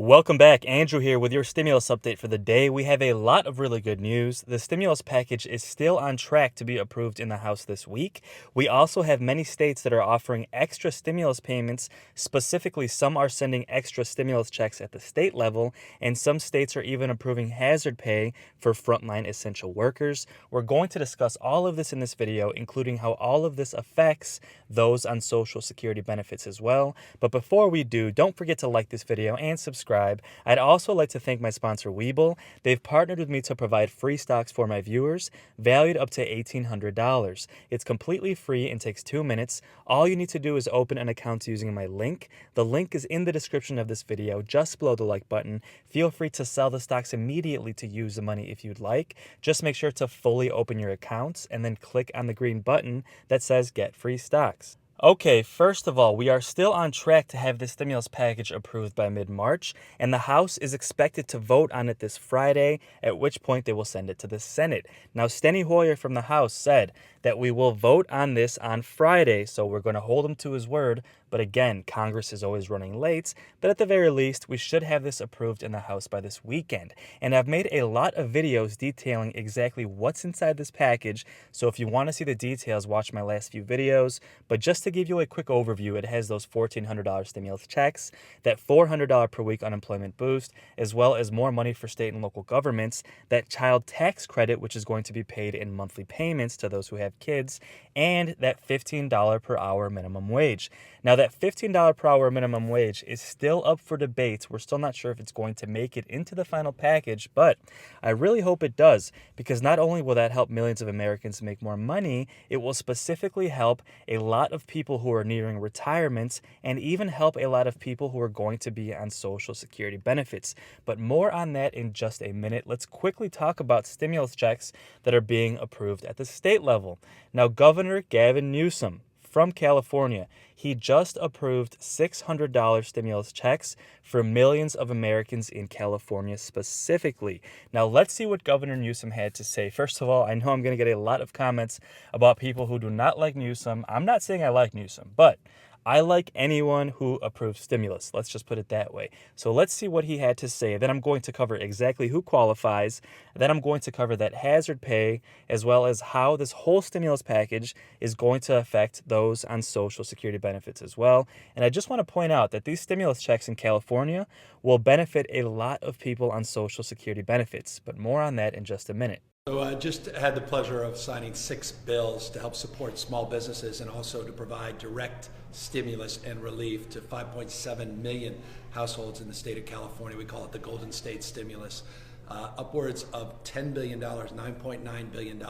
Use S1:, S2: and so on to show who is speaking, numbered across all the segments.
S1: Welcome back. Andrew here with your stimulus update for the day. We have a lot of really good news. The stimulus package is still on track to be approved in the House this week. We also have many states that are offering extra stimulus payments. Specifically, some are sending extra stimulus checks at the state level, and some states are even approving hazard pay for frontline essential workers. We're going to discuss all of this in this video, including how all of this affects those on Social Security benefits as well. But before we do, don't forget to like this video and subscribe. I'd also like to thank my sponsor, Webull. They've partnered with me to provide free stocks for my viewers, valued up to $1,800. It's completely free and takes 2 minutes. All you need to do is open an account using my link. The link is in the description of this video, just below the like button. Feel free to sell the stocks immediately to use the money if you'd like. Just make sure to fully open your accounts and then click on the green button that says Get Free Stocks. Okay, first of all, we are still on track to have this stimulus package approved by mid-March, and the House is expected to vote on it this Friday, at which point they will send it to the Senate. Now, Steny Hoyer from the House said that we will vote on this on Friday, so we're going to hold him to his word. But again, Congress is always running late, but at the very least, we should have this approved in the House by this weekend. And I've made a lot of videos detailing exactly what's inside this package, so if you want to see the details, watch my last few videos. But just to give you a quick overview, it has those $1,400 stimulus checks, that $400 per week unemployment boost, as well as more money for state and local governments, that child tax credit, which is going to be paid in monthly payments to those who have kids, and that $15 per hour minimum wage. Now, that $15 per hour minimum wage is still up for debate. We're still not sure if it's going to make it into the final package, but I really hope it does, because not only will that help millions of Americans make more money, it will specifically help a lot of people who are nearing retirement and even help a lot of people who are going to be on Social Security benefits. But more on that in just a minute. Let's quickly talk about stimulus checks that are being approved at the state level. Now, Governor Gavin Newsom from California, he just approved $600 stimulus checks for millions of Americans in California specifically. Now, let's see what Governor Newsom had to say. First of all, I know I'm going to get a lot of comments about people who do not like Newsom. I'm not saying I like Newsom, but I like anyone who approves stimulus. Let's just put it that way. So let's see what he had to say. Then I'm going to cover exactly who qualifies. Then I'm going to cover that hazard pay, as well as how this whole stimulus package is going to affect those on Social Security benefits as well. And I just want to point out that these stimulus checks in California will benefit a lot of people on Social Security benefits, but more on that in just a minute.
S2: So I just had the pleasure of signing 6 bills to help support small businesses and also to provide direct stimulus and relief to 5.7 million households in the state of California. We call it the Golden State Stimulus. Upwards of $10 billion, $9.9 billion,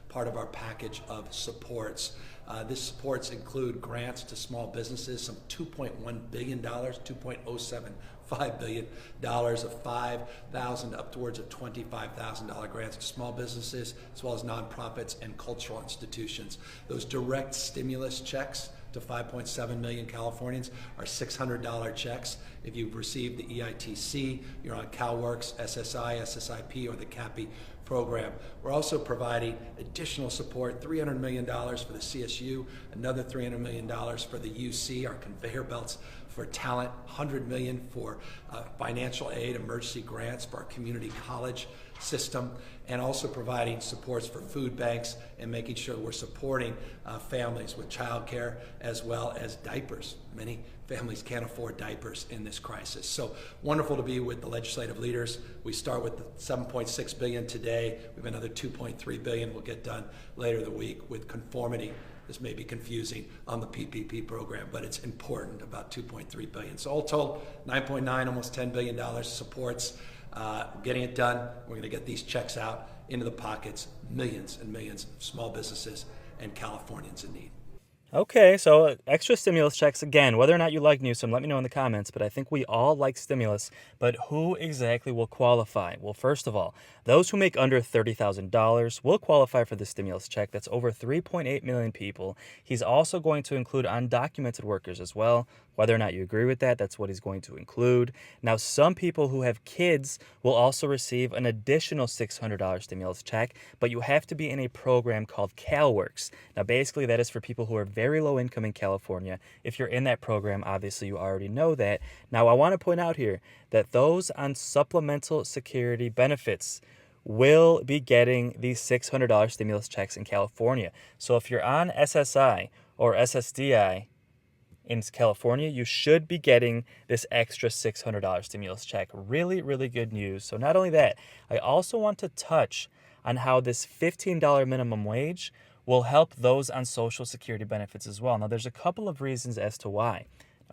S2: part of our package of supports. This supports include grants to small businesses, some $2.1 billion, $2.075 billion of $5,000 upwards of $25,000 grants to small businesses, as well as nonprofits and cultural institutions. Those direct stimulus checks to 5.7 million Californians are $600 checks. If you've received the EITC, you're on CalWORKS, SSI, SSIP, or the CAPI program. We're also providing additional support, $300 million for the CSU, another $300 million for the UC, our conveyor belts for talent, $100 million for financial aid, emergency grants for our community college system, and also providing supports for food banks and making sure we're supporting families with childcare as well as diapers. Many families can't afford diapers in this crisis. So wonderful to be with the legislative leaders. We start with the $7.6 billion today. We have another $2.3 billion we'll get done later the week with conformity. This may be confusing on the PPP program, but it's important, about $2.3 billion. So all told, $9.9, almost $10 billion supports. Getting it done. We're going to get these checks out into the pockets, millions and millions of small businesses and Californians in need.
S1: Okay, so extra stimulus checks again. Whether or not you like Newsom, let me know in the comments, but I think we all like stimulus. But who exactly will qualify? Well, first of all, those who make under $30,000 will qualify for the stimulus check. That's over 3.8 million people. He's also going to include undocumented workers as well, Whether or not you agree with that, that's what he's going to include. Now, some people who have kids will also receive an additional $600 stimulus check, but you have to be in a program called CalWORKs. Now, basically, that is for people who are very low income in California. If you're in that program, obviously, you already know that. Now, I want to point out here that those on supplemental security benefits will be getting these $600 stimulus checks in California. So if you're on SSI or SSDI, in California, you should be getting this extra $600 stimulus check. Really, really good news. So not only that, I also want to touch on how this $15 minimum wage will help those on Social Security benefits as well. Now, there's a couple of reasons as to why.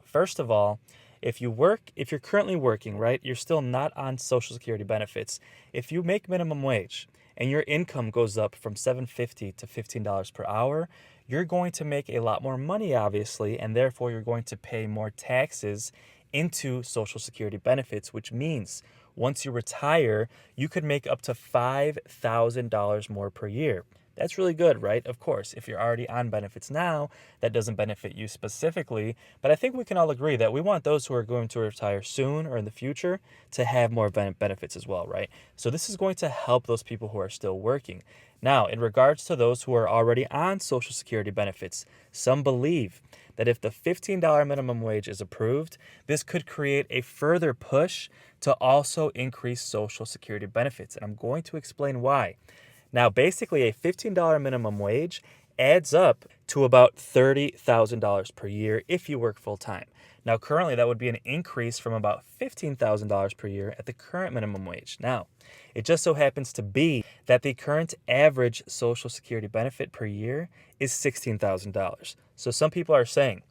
S1: First of all, if you're currently working, right, you're still not on Social Security benefits. If you make minimum wage and your income goes up from $7.50 to $15 per hour, you're going to make a lot more money, obviously, and therefore you're going to pay more taxes into Social Security benefits, which means once you retire, you could make up to $5,000 more per year. That's really good, right? Of course, if you're already on benefits now, that doesn't benefit you specifically. But I think we can all agree that we want those who are going to retire soon or in the future to have more benefits as well, right? So this is going to help those people who are still working. Now, in regards to those who are already on Social Security benefits, some believe that if the $15 minimum wage is approved, this could create a further push to also increase Social Security benefits. And I'm going to explain why. Now, basically, a $15 minimum wage adds up to about $30,000 per year if you work full time. Now, currently, that would be an increase from about $15,000 per year at the current minimum wage. Now, it just so happens to be that the current average Social Security benefit per year is $16,000. So some people are saying,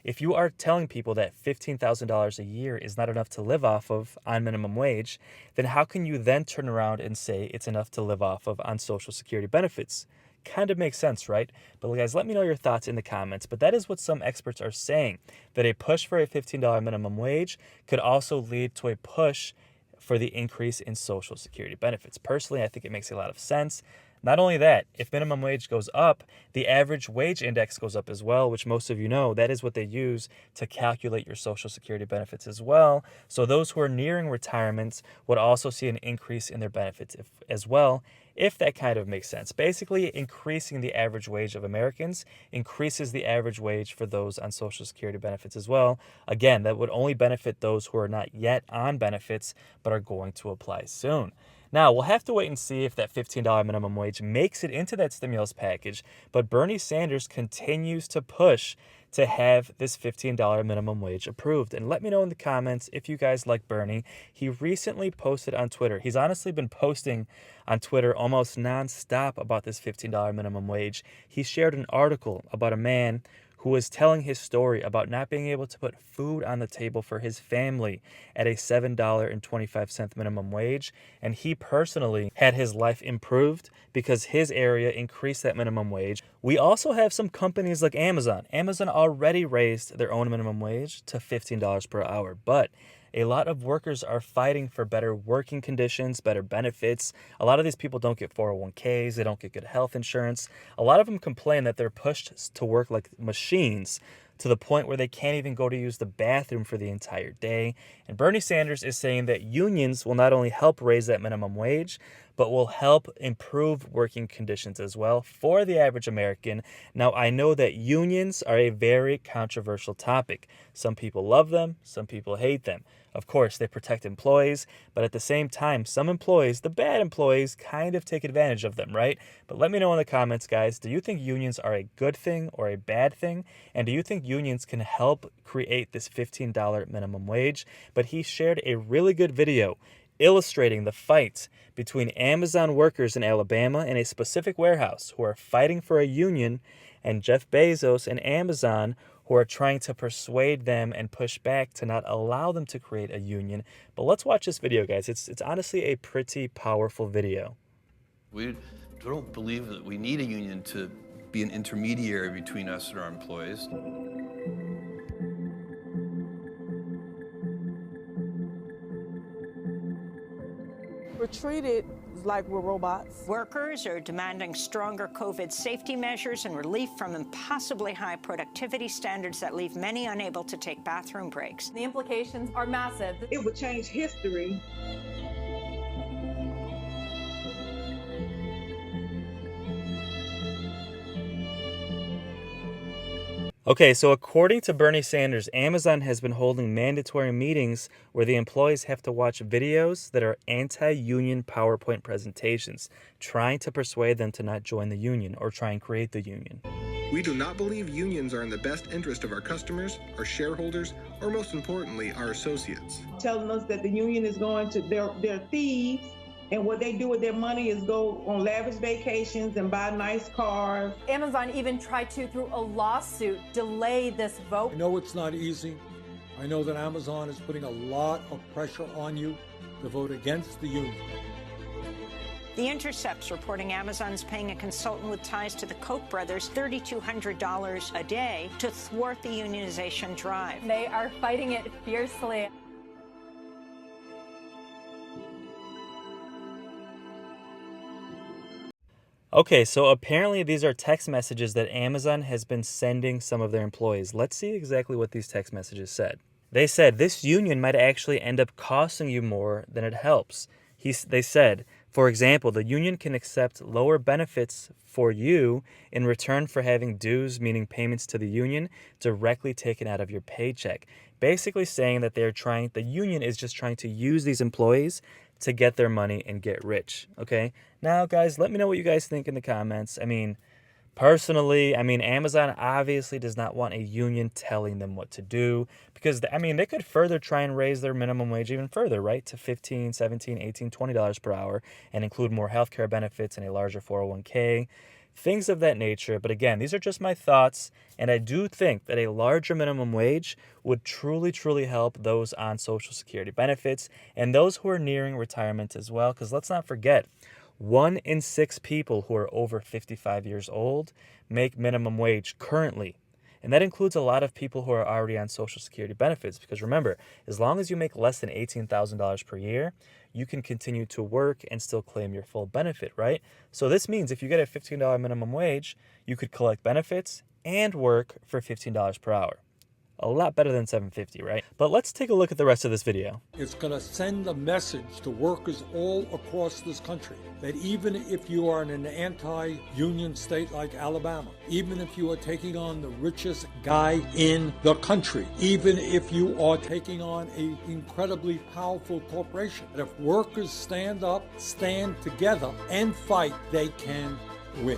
S1: if you are telling people that $15,000 a year is not enough to live off of on minimum wage, then how can you then turn around and say it's enough to live off of on Social Security benefits? Kind of makes sense, right? But guys, let me know your thoughts in the comments. But that is what some experts are saying, that a push for a $15 minimum wage could also lead to a push for the increase in Social Security benefits. Personally, I think it makes a lot of sense. Not only that, if minimum wage goes up, the average wage index goes up as well, which most of you know, that is what they use to calculate your Social Security benefits as well. So those who are nearing retirement would also see an increase in their benefits as well, if that kind of makes sense. Basically, increasing the average wage of Americans increases the average wage for those on Social Security benefits as well. Again, that would only benefit those who are not yet on benefits but are going to apply soon. Now, we'll have to wait and see if that $15 minimum wage makes it into that stimulus package, but Bernie Sanders continues to push to have this $15 minimum wage approved. And let me know in the comments if you guys like Bernie. He recently posted on Twitter. He's honestly been posting on Twitter almost nonstop about this $15 minimum wage. He shared an article about a man who was telling his story about not being able to put food on the table for his family at a $7.25 minimum wage. And he personally had his life improved because his area increased that minimum wage. We also have some companies like Amazon. Amazon already raised their own minimum wage to $15 per hour, but a lot of workers are fighting for better working conditions, better benefits. A lot of these people don't get 401ks. They don't get good health insurance. A lot of them complain that they're pushed to work like machines to the point where they can't even go to use the bathroom for the entire day. And Bernie Sanders is saying that unions will not only help raise that minimum wage, but will help improve working conditions as well for the average American. Now, I know that unions are a very controversial topic. Some people love them, some people hate them. Of course, they protect employees, but at the same time, some employees, the bad employees, kind of take advantage of them, right? But let me know in the comments, guys, do you think unions are a good thing or a bad thing? And do you think unions can help create this $15 minimum wage? But he shared a really good video illustrating the fight between Amazon workers in Alabama in a specific warehouse who are fighting for a union, and Jeff Bezos and Amazon who are trying to persuade them and push back to not allow them to create a union. But let's watch this video, guys. It's honestly a pretty powerful video.
S3: We don't believe that we need a union to be an intermediary between us and our employees.
S4: We're treated like we're robots.
S5: Workers are demanding stronger COVID safety measures and relief from impossibly high productivity standards that leave many unable to take bathroom breaks.
S6: The implications are massive.
S7: It would change history.
S1: Okay, so according to Bernie Sanders, Amazon has been holding mandatory meetings where the employees have to watch videos that are anti-union PowerPoint presentations, trying to persuade them to not join the union or try and create the union.
S8: We do not believe unions are in the best interest of our customers, our shareholders, or most importantly, our associates.
S7: Telling us that the union is going to, they're thieves, and what they do with their money is go on lavish vacations and buy nice cars.
S6: Amazon even tried to, through a lawsuit, delay this vote.
S9: I know it's not easy. I know that Amazon is putting a lot of pressure on you to vote against the union.
S5: The Intercept's reporting Amazon's paying a consultant with ties to the Koch brothers $3,200 a day to thwart the unionization drive.
S6: They are fighting it fiercely.
S1: Okay, so apparently these are text messages that Amazon has been sending some of their employees. Let's see exactly what these text messages said. They said, this union might actually end up costing you more than it helps. They said, for example, the union can accept lower benefits for you in return for having dues, meaning payments to the union, directly taken out of your paycheck. Basically saying that the union is just trying to use these employees to get their money and get rich, okay? Now, guys, let me know what you guys think in the comments. Personally, Amazon obviously does not want a union telling them what to do because, they could further try and raise their minimum wage even further, right, to $15, $17, $18, $20 per hour and include more healthcare benefits and a larger 401k, things of that nature. But again, these are just my thoughts, and I do think that a larger minimum wage would truly, truly help those on Social Security benefits and those who are nearing retirement as well, because let's not forget, 1 in 6 people who are over 55 years old make minimum wage currently. And that includes a lot of people who are already on Social Security benefits. Because remember, as long as you make less than $18,000 per year, you can continue to work and still claim your full benefit, right? So this means if you get a $15 minimum wage, you could collect benefits and work for $15 per hour. A lot better than $7.50, right? But let's take a look at the rest of this video.
S9: It's going to send a message to workers all across this country that even if you are in an anti-union state like Alabama, even if you are taking on the richest guy in the country, even if you are taking on an incredibly powerful corporation, that if workers stand up, stand together, and fight, they can win.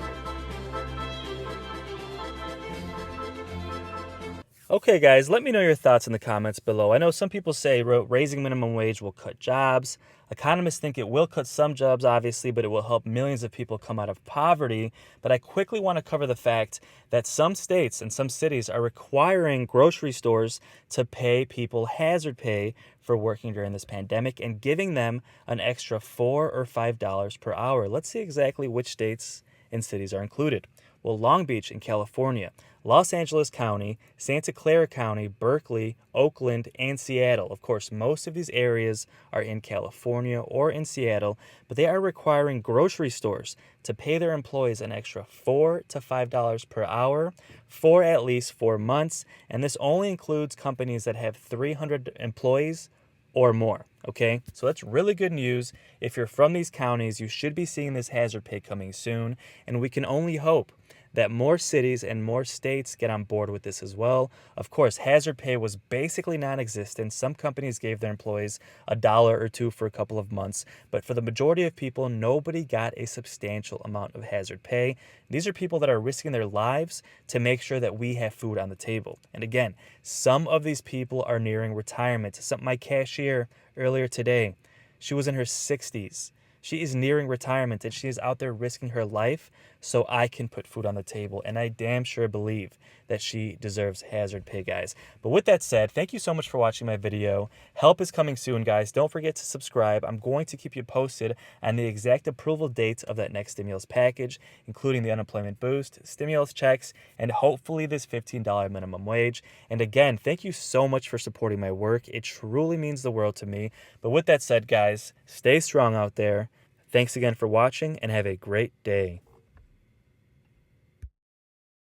S1: Okay, guys, let me know your thoughts in the comments below. I know some people say raising minimum wage will cut jobs. Economists think it will cut some jobs, obviously, but it will help millions of people come out of poverty. But I quickly want to cover the fact that some states and some cities are requiring grocery stores to pay people hazard pay for working during this pandemic and giving them an extra $4 or $5 per hour. Let's see exactly which states and cities are included. Well, Long Beach in California, Los Angeles County, Santa Clara County, Berkeley, Oakland, and Seattle. Of course, most of these areas are in California or in Seattle, but they are requiring grocery stores to pay their employees an extra $4 to $5 per hour for at least 4 months. And this only includes companies that have 300 employees or more, okay? So that's really good news. If you're from these counties, you should be seeing this hazard pay coming soon, and we can only hope that more cities and more states get on board with this as well. Of course, hazard pay was basically non-existent. Some companies gave their employees $1 or $2 for a couple of months, but for the majority of people, nobody got a substantial amount of hazard pay. These are people that are risking their lives to make sure that we have food on the table. And again, some of these people are nearing retirement. My cashier earlier today, she was in her 60s. She is nearing retirement, and she is out there risking her life so I can put food on the table. And I damn sure believe that she deserves hazard pay, guys. But with that said, thank you so much for watching my video. Help is coming soon, guys. Don't forget to subscribe. I'm going to keep you posted on the exact approval dates of that next stimulus package, including the unemployment boost, stimulus checks, and hopefully this $15 minimum wage. And again, thank you so much for supporting my work. It truly means the world to me. But with that said, guys, stay strong out there. Thanks again for watching, and have a great day.